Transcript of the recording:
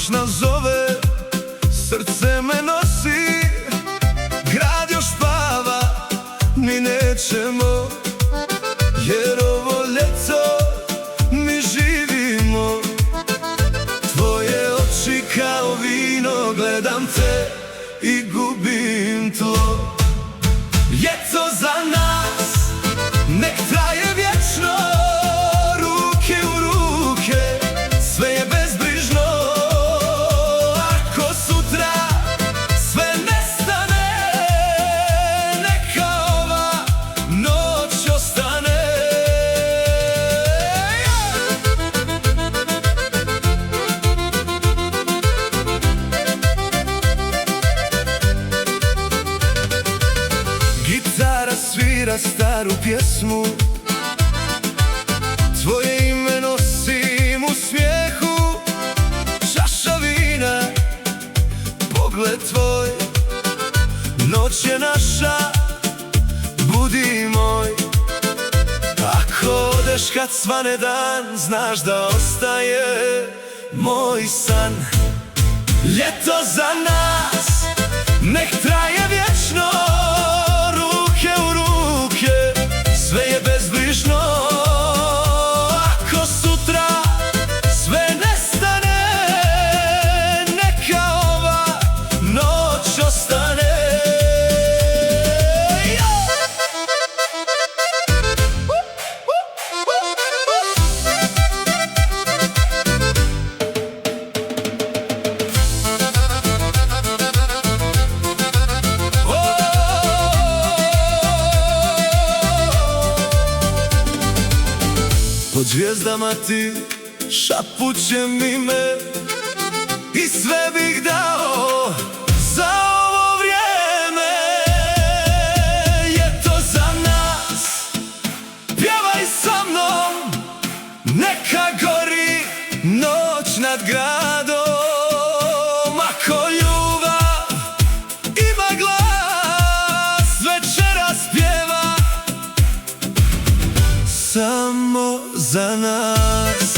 noć nas zove, srce me nosi, grad još spava, mi nećemo, jer ovo ljeto mi živimo. Tvoje oči kao vino, gledam te i gubim tlo. Ljeto za nas, nek traje vječno, ruke u ruke, sve je bezbrižno. Ako sutra sve nestane, neka ova noć ostane. Gitara svira staru pjesmu, tvoje ime nosim u smijehu. Čaša vina, pogled tvoj, noć je naša, budi moj. Ako odeš kad svane dan, znaš da ostaje moj san. Ljeto za nas, nek traje vječno, ruke u ruke, sve je bezbrižno. Ako sutra sve nestane, neka ova noć ostane. Pod zvijezdama ti šapućem ime i sve bih dao za ovo vrijeme. Je to za nas, pjevaj sa mnom, neka gori noć nad gradom. Ako ljubav ima glas, večeras pjeva samo za nas.